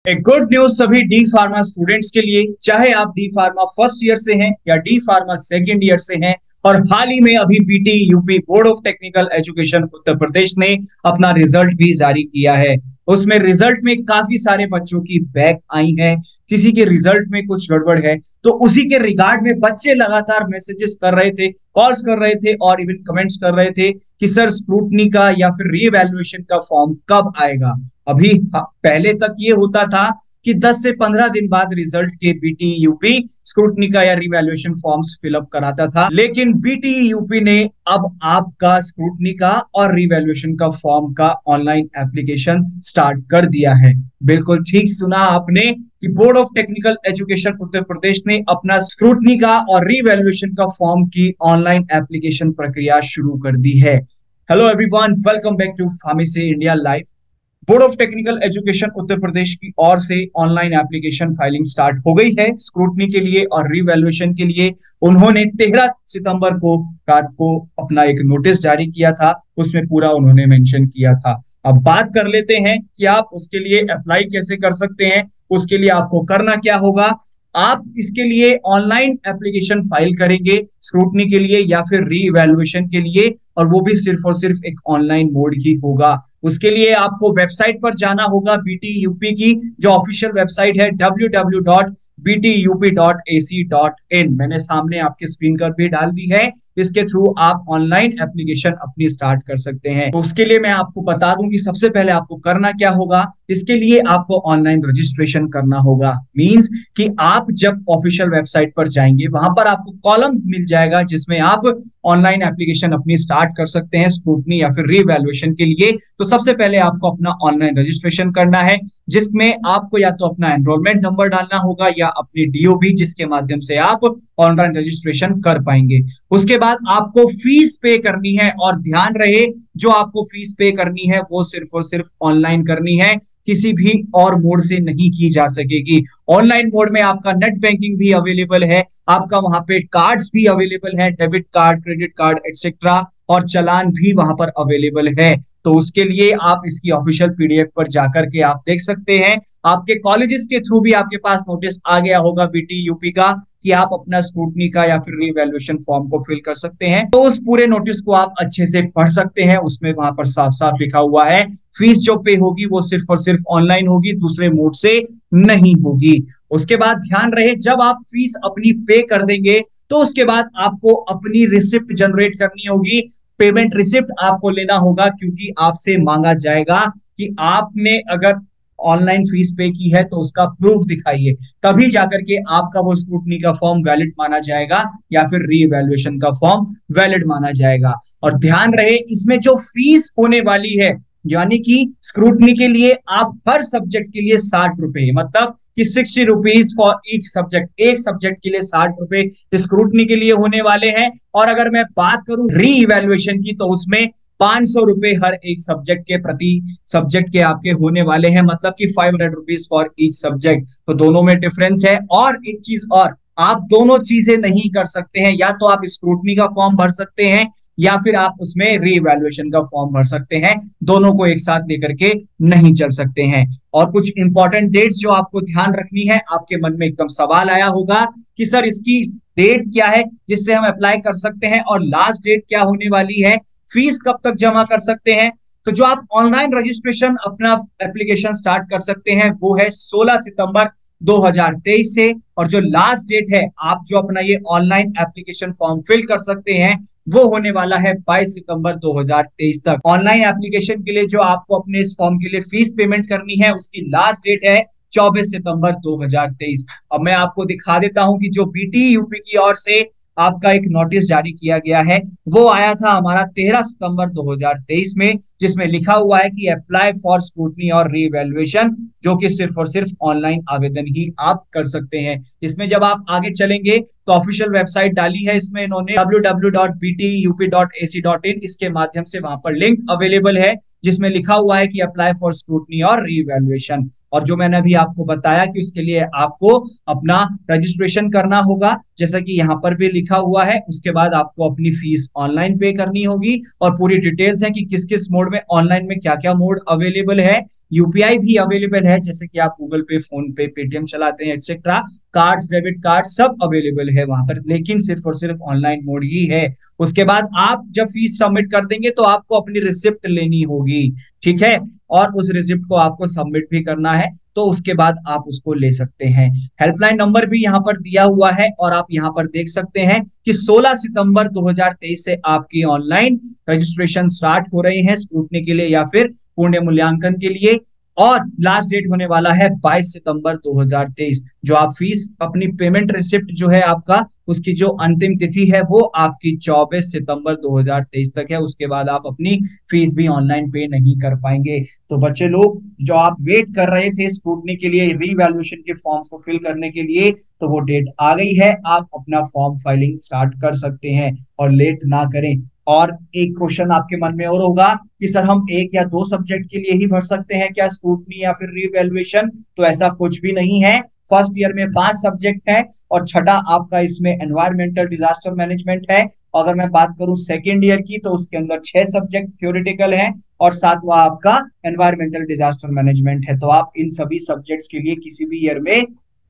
एक good news सभी D pharma students के लिए, चाहे आप डी फार्मा फर्स्ट ईयर से हैं या डी फार्मा सेकेंड ईयर से हैं। और हाल ही में अभी BT UP board of technical education Uttar Pradesh ने अपना रिजल्ट भी जारी किया है। उसमें रिजल्ट में काफी सारे बच्चों की बैक आई है, किसी के रिजल्ट में कुछ गड़बड़ है। तो उसी के रिगार्ड में बच्चे लगातार मैसेजेस कर रहे थे, कॉल्स कर रहे थे और इवन कमेंट्स कर रहे थे कि सर स्क्रूटनी का या फिर रीवैल्यूएशन का फॉर्म कब आएगा। अभी पहले तक ये होता था कि 10 से 15 दिन बाद रिजल्ट के बीटी यूपी स्क्रूटनी का या रिवैल्यूएशन फॉर्म्स फिलअप कराता था, लेकिन बीटी यूपी ने अब आपका स्क्रूटनी का और रिवैल्यूएशन का फॉर्म का ऑनलाइन एप्लीकेशन स्टार्ट कर दिया है। बिल्कुल ठीक सुना आपने कि board of technical education Uttar Pradesh ने अपना स्क्रूटनी का और रिवैल्यूएशन का फॉर्म की ऑनलाइन एप्लीकेशन प्रक्रिया शुरू कर दी है। Hello everyone, welcome back to pharmacy India live. Board of technical education Uttar Pradesh की ओर से ऑनलाइन एप्लीकेशन फाइलिंग स्टार्ट हो गई है स्क्रूटनी के लिए और रिवैल्यूएशन के लिए। उन्होंने 13 सितंबर को रात को अपना एक नोटिस जारी किया था, उसमें पूरा उन्होंने मेंशन किया था। अब बात कर लेते हैं कि आप उसके लिए अप्लाई कैसे कर सकते हैं। उसके लिए आपको करना क्या होगा, आप इसके लिए ऑनलाइन एप्लीकेशन फाइल करेंगे स्क्रूटनी के लिए या फिर रीइवैल्यूएशन के लिए, और वो भी सिर्फ और सिर्फ एक ऑनलाइन मोड ही होगा। उसके लिए आपको वेबसाइट पर जाना होगा, बीटी यूपी की जो ऑफिशियल वेबसाइट है www.btup.ac.in। मैंने सामने आपके स्क्रीन पर भी डाल दी है। इसके थ्रू आप ऑनलाइन एप्लीकेशन अपनी स्टार्ट कर सकते हैं। तो उसके लिए मैं आपको बता दूं कि सबसे पहले आपको करना क्या होगा। इसके लिए आपको ऑनलाइन रजिस्ट्रेशन करना होगा। मींस कि आप जब ऑफिशियल वेबसाइट पर जाएंगे वहां पर आपको कॉलम मिल जाएगा जिसमें आप ऑनलाइन एप्लीकेशन अपनी स्टार्ट कर सकते हैं स्क्रूटनी या फिर रीवैल्यूएशन के लिए। तो सबसे पहले आपको अपना ऑनलाइन रजिस्ट्रेशन करना है, जिसमें आपको या तो अपना एनरोलमेंट नंबर डालना होगा या अपनी डीओबी, जिसके माध्यम से आप ऑनलाइन रजिस्ट्रेशन कर पाएंगे। उसके बाद आपको फीस पे करनी है, और ध्यान रहे जो आपको फीस पे करनी है वो सिर्फ और सिर्फ ऑनलाइन करनी है, किसी भी और मोड से नहीं की जा सकेगी। ऑनलाइन मोड में आपका नेट बैंकिंग भी अवेलेबल है, आपका वहां पे कार्ड्स भी अवेलेबल है, debit card, credit card etcetera, और चालान भी वहां पर अवेलेबल है। तो उसके लिए आप इसकी ऑफिशियल पीडीएफ पर जाकर के आप देख सकते हैं। आपके कॉलेजेस के थ्रू भी आपके पास नोटिस आ गया होगा बीटी यूपी का कि आप अपना स्क्रूटनी का या फिर रीवैल्यूएशन फॉर्म को फिल कर सकते हैं। तो उस पूरे नोटिस को आप अच्छे से पढ़ सकते हैं। उसमें वहां पर साफ साफ लिखा हुआ है फीस जो पे होगी वो सिर्फ और सिर्फ ऑनलाइन होगी, दूसरे मोड से नहीं होगी। उसके बाद ध्यान रहे जब आप फीस अपनी पे कर देंगे तो उसके बाद आपको अपनी रिसिप्ट जनरेट करनी होगी। पेमेंट रिसिप्ट आपको लेना होगा, क्योंकि आपसे मांगा जाएगा कि आपने अगर ऑनलाइन फीस पे की है तो उसका प्रूफ दिखाइए, तभी जाकर के आपका वो स्क्रूटनी का फॉर्म वैलिड माना जाएगा या फिर रीइवैल्यूएशन का फॉर्म वैलिड माना जाएगा। और ध्यान रहे इसमें जो फीस होने वाली है, यानी कि स्क्रूटनी के लिए आप हर सब्जेक्ट के लिए 60 रुपए, मतलब कि 60 रुपीज फॉर ईच सब्जेक्ट, एक सब्जेक्ट के लिए 60 रुपए स्क्रूटनी के लिए होने वाले हैं। और अगर मैं बात करूं री इवैल्यूएशन की तो उसमें 500 रुपए हर एक सब्जेक्ट के प्रति सब्जेक्ट के आपके होने वाले हैं, मतलब कि 500 रुपीज फॉर ईच सब्जेक्ट। तो दोनों में डिफरेंस है। और एक चीज और, आप दोनों चीजें नहीं कर सकते हैं, या तो आप स्क्रूटनी का फॉर्म भर सकते हैं या फिर आप उसमें रीइवैल्यूएशन का फॉर्म भर सकते हैं। दोनों को एक साथ लेकर के नहीं चल सकते हैं। और कुछ इंपॉर्टेंट डेट्स जो आपको ध्यान रखनी है, आपके मन में एकदम सवाल आया होगा कि सर इसकी डेट क्या है जिससे हम अप्लाई कर सकते हैं, और लास्ट डेट क्या होने वाली है, फीस कब तक जमा कर सकते हैं। तो जो आप ऑनलाइन रजिस्ट्रेशन अपना एप्लीकेशन स्टार्ट कर सकते हैं वो है 16 सितंबर 2023 से, और जो लास्ट डेट है आप जो अपना ये ऑनलाइन एप्लीकेशन फॉर्म फिल कर सकते हैं वो होने वाला है 22 सितंबर 2023 तक। ऑनलाइन एप्लीकेशन के लिए जो आपको अपने इस फॉर्म के लिए फीस पेमेंट करनी है उसकी लास्ट डेट है 24 सितंबर 2023। अब मैं आपको दिखा देता हूं कि जो बीटी यूपी की ओर से आपका एक नोटिस जारी किया गया है वो आया था हमारा 13 सितंबर 2023 में, जिसमें लिखा हुआ है कि अप्लाई फॉर स्क्रूटनी और रीवैल्यूएशन, जो कि सिर्फ और सिर्फ ऑनलाइन आवेदन ही आप कर सकते हैं। इसमें जब आप आगे चलेंगे तो ऑफिशियल वेबसाइट डाली है इसमें इन्होंने www.btup.ac.in, इसके माध्यम से वहां पर लिंक अवेलेबल है जिसमें लिखा हुआ है कि अप्लाई फॉर स्क्रूटनी और रीवैल्यूएशन। और जो मैंने अभी आपको बताया कि उसके लिए आपको अपना रजिस्ट्रेशन करना होगा, जैसा कि यहाँ पर भी लिखा हुआ है। उसके बाद आपको अपनी फीस ऑनलाइन पे करनी होगी और पूरी डिटेल्स है कि किस किस मोड में, ऑनलाइन में क्या क्या मोड अवेलेबल है। यूपीआई भी अवेलेबल है, जैसे कि आप गूगल पे, फोन पे, पेटीएम चलाते हैं एक्सेट्रा, कार्ड्स, डेबिट कार्ड सब अवेलेबल है वहां पर, लेकिन सिर्फ और सिर्फ ऑनलाइन मोड ही है। उसके बाद आप जब फीस सबमिट कर देंगे तो आपको अपनी रिसिप्ट लेनी होगी, ठीक है, और उस रिसिप्ट को आपको सबमिट भी करना है, तो उसके बाद आप उसको ले सकते हैं। हेल्पलाइन नंबर भी यहाँ पर दिया हुआ है और आप यहाँ पर देख सकते हैं कि 16 सितंबर 2023 से आपकी ऑनलाइन रजिस्ट्रेशन स्टार्ट हो रही है स्क्रूटनी के लिए या फिर पुण्य मूल्यांकन के लिए, और लास्ट डेट होने वाला है 22 सितंबर 2023। जो आप फीस अपनी पेमेंट रिसिप्ट जो है आपका, उसकी जो अंतिम तिथि है वो आपकी 24 सितंबर 2023 तक है। उसके बाद आप अपनी फीस भी ऑनलाइन पे नहीं कर पाएंगे। तो बच्चे लोग जो आप वेट कर रहे थे स्क्रूटनी के लिए, रीवैल्यूएशन के फॉर्म्स को फिल करने के लिए, तो वो डेट आ गई है, आप अपना फॉर्म फाइलिंग स्टार्ट कर सकते हैं और लेट ना करें। और एक क्वेश्चन आपके मन में और होगा कि सर हम एक या दो सब्जेक्ट के लिए ही भर सकते हैं क्या स्क्रूटनी या फिर रीवैल्यूएशन? तो ऐसा कुछ भी नहीं है। फर्स्ट ईयर में 5 सब्जेक्ट है और छठा आपका इसमें एनवायरमेंटल डिजास्टर मैनेजमेंट है। अगर मैं बात करूं सेकेंड ईयर की तो उसके अंदर 6 सब्जेक्ट थ्योरेटिकल है और सातवां आपका एनवायरमेंटल डिजास्टर मैनेजमेंट है। तो आप इन सभी सब्जेक्ट्स के लिए किसी भी ईयर में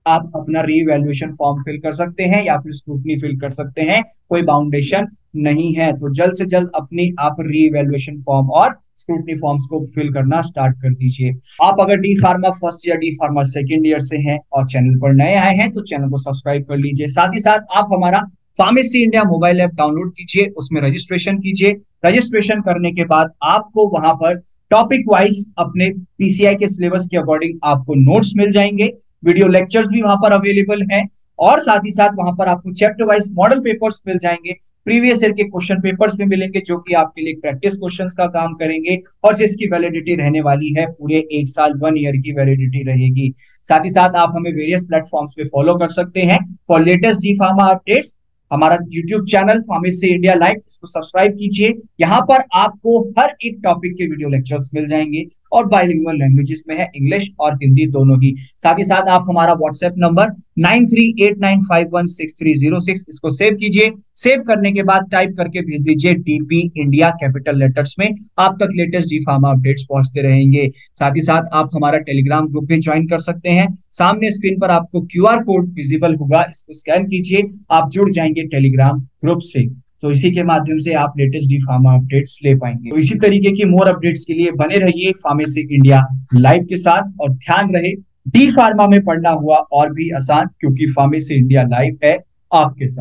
आप अपना रीवैल्यूएशन फॉर्म फिल कर सकते हैं या फिर स्क्रूटनी फिल कर सकते हैं, कोई बाउंडेशन नहीं है। तो जल्द से जल्द अपनी आप रीवैल्यूएशन फॉर्म और स्क्रूटनी फॉर्म्स को फिल करना स्टार्ट कर दीजिए। आप अगर D pharma first year, D pharma second year से हैं और चैनल पर नए आए हैं तो चैनल को सब्सक्राइब कर लीजिए। साथ ही साथ आप हमारा pharmacy India mobile app download कीजिए, उसमें रजिस्ट्रेशन कीजिए। रजिस्ट्रेशन करने के बाद आपको वहां पर टॉपिक वाइज अपने पीसीआई के सिलेबस के अकॉर्डिंग आपको नोट्स मिल जाएंगे, वीडियो लेक्चर्स भी वहां पर अवेलेबल हैं और साथ ही साथ वहां पर आपको चैप्टर वाइज मॉडल पेपर्स मिल जाएंगे, प्रीवियस ईयर के क्वेश्चन पेपर्स भी मिलेंगे जो कि आपके लिए प्रैक्टिस क्वेश्चंस का काम करेंगे और जिसकी वैलिडिटी रहने वाली है पूरे 1 साल, 1 ईयर की वैलिडिटी रहेगी। साथ ही साथ आप हमें वेरियस प्लेटफॉर्म्स पे फॉलो कर सकते हैं for latest G pharma updates. हमारा YouTube channel pharmacy India live, इसको सब्सक्राइब कीजिए। यहाँ पर आपको हर एक टॉपिक के वीडियो लेक्चर्स मिल जाएंगे और बाइलिंगुअल लैंग्वेजेस में है, इंग्लिश और हिंदी दोनों ही। साथ ही साथ आप हमारा व्हाट्सएप नंबर 9389516306 इसको सेव कीजिए। सेव करने के बाद टाइप करके भेज दीजिए डीपी इंडिया कैपिटल लेटर्स में, आप तक लेटेस्ट डी फार्मा अपडेट्स पहुंचते रहेंगे। साथ ही साथ आप हमारा टेलीग्राम ग्रुप भी ज्वाइन कर सकते हैं। सामने स्क्रीन पर आपको क्यूआर कोड विजिबल होगा, इसको स्कैन कीजिए, आप जुड़ जाएंगे टेलीग्राम ग्रुप से। तो इसी के माध्यम से आप लेटेस्ट डी फार्मा अपडेट्स ले पाएंगे। तो इसी तरीके की मोर अपडेट्स के लिए बने रहिए फार्मेसी इंडिया लाइव के साथ और ध्यान रहे डी फार्मा में पढ़ना हुआ और भी आसान, क्योंकि फार्मेसी इंडिया लाइव है आपके साथ।